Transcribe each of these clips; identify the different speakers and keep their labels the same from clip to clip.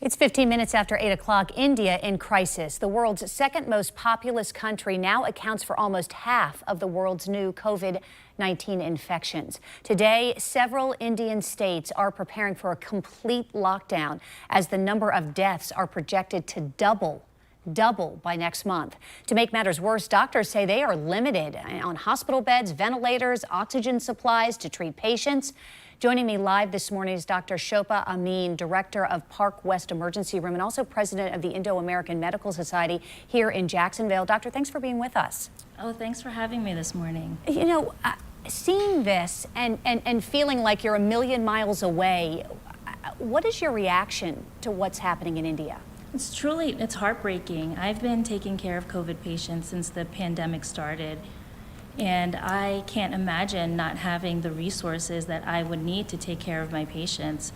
Speaker 1: It's 15 minutes after 8 o'clock. India in crisis. The world's second most populous country now accounts for almost half of the world's new COVID-19 infections. Today, several Indian states are preparing for a complete lockdown as the number of deaths are projected to double by next month. To make matters worse, doctors say they are limited on hospital beds, ventilators, oxygen supplies to treat patients. Joining me live this morning is Dr. Shilpa Amin, director of Park West Emergency Room and also president of the Indo-American Medical Society here in Jacksonville. Doctor, thanks for being with us.
Speaker 2: Oh, thanks for having me this morning.
Speaker 1: You know, seeing this and feeling like you're a million miles away, what is your reaction to what's happening in India?
Speaker 2: It's heartbreaking. I've been taking care of COVID patients since the pandemic started, and I can't imagine not having the resources that I would need to take care of my patients.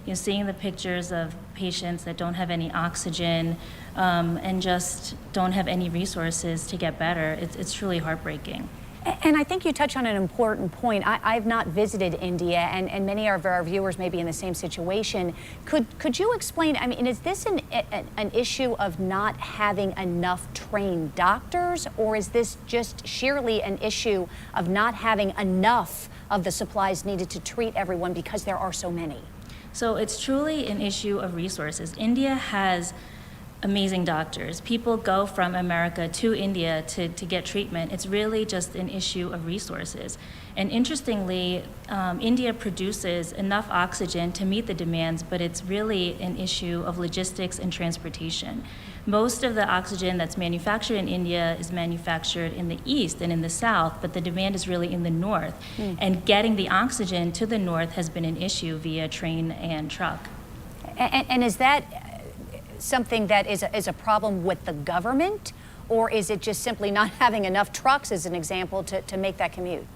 Speaker 2: You know, seeing the pictures of patients that don't have any oxygen and just don't have any resources to get better, it's truly heartbreaking.
Speaker 1: And I think you touch on an important point. I've not visited India, and many of our viewers may be in the same situation. Could you explain, I mean, is this an issue of not having enough trained doctors, or is this just sheerly an issue of not having enough of the supplies needed to treat everyone because there are so many?
Speaker 2: So it's truly an issue of resources. India has amazing doctors. People go from America to India to get treatment. It's really just an issue of resources. And interestingly, India produces enough oxygen to meet the demands, but it's really an issue of logistics and transportation. Most of the oxygen that's manufactured in India is manufactured in the east and in the south, but the demand is really in the north. And getting the oxygen to the north has been an issue via train and truck.
Speaker 1: And is that something that is a problem with the government, or is it just simply not having enough trucks, as an example, to make that commute?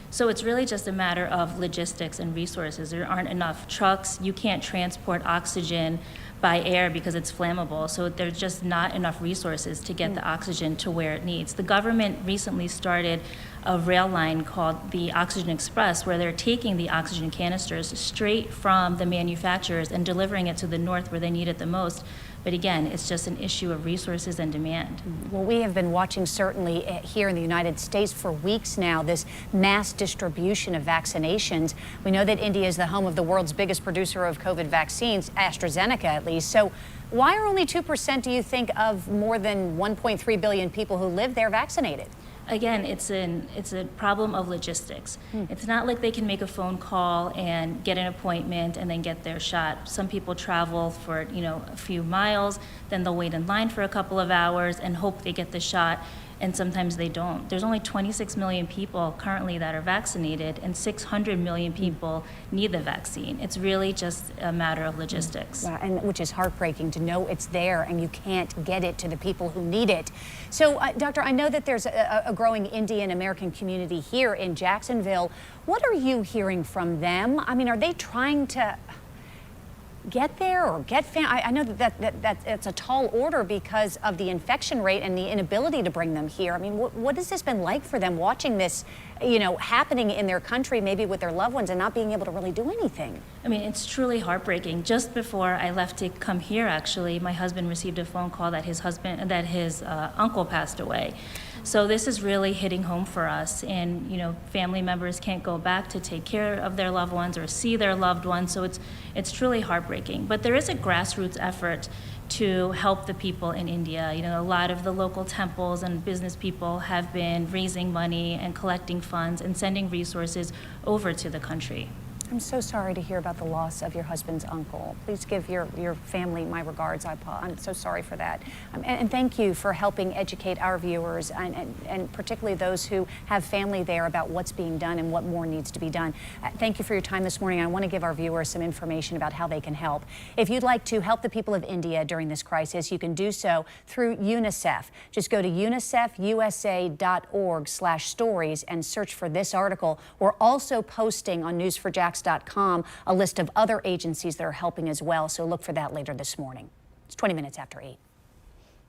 Speaker 2: So it's really just a matter of logistics and resources. There aren't enough trucks. You can't transport oxygen by air because it's flammable. So there's just not enough resources to get the oxygen to where it needs. The government recently started a rail line called the Oxygen Express, where they're taking the oxygen canisters straight from the manufacturers and delivering it to the north where they need it the most. But again, it's just an issue of resources and demand.
Speaker 1: Well, we have been watching, certainly here in the United States for weeks now, this mass distribution of vaccinations. We know that India is the home of the world's biggest producer of COVID vaccines, AstraZeneca at least. So why are only 2%, do you think, of more than 1.3 billion people who live there vaccinated?
Speaker 2: Again, it's a problem of logistics. It's not like they can make a phone call and get an appointment and then get their shot. Some people travel for, a few miles, then they'll wait in line for a couple of hours and hope they get the shot, and sometimes they don't. There's only 26 million people currently that are vaccinated, and 600 million people need the vaccine. It's really just a matter of logistics.
Speaker 1: Wow, and which is heartbreaking to know it's there and you can't get it to the people who need it. So, Doctor, I know that there's a growing Indian American community here in Jacksonville. What are you hearing from them? I mean, are they trying to get there or get I know that it's a tall order because of the infection rate and the inability to bring them here. I mean, what has this been like for them, watching this, happening in their country, maybe with their loved ones, and not being able to really do anything?
Speaker 2: I mean, it's truly heartbreaking. Just before I left to come here, actually, my husband received a phone call that his uncle passed away. So this is really hitting home for us, and family members can't go back to take care of their loved ones or see their loved ones. So it's truly heartbreaking. But there is a grassroots effort to help the people in India. A lot of the local temples and business people have been raising money and collecting funds and sending resources over to the country.
Speaker 1: I'm so sorry to hear about the loss of your husband's uncle. Please give your family my regards. I'm so sorry for that. And thank you for helping educate our viewers and particularly those who have family there about what's being done and what more needs to be done. Thank you for your time this morning. I want to give our viewers some information about how they can help. If you'd like to help the people of India during this crisis, you can do so through UNICEF. Just go to unicefusa.org/stories and search for this article. We're also posting on News4Jax.com a list of other agencies that are helping as well, so look for that later this morning. It's 20 minutes after 8.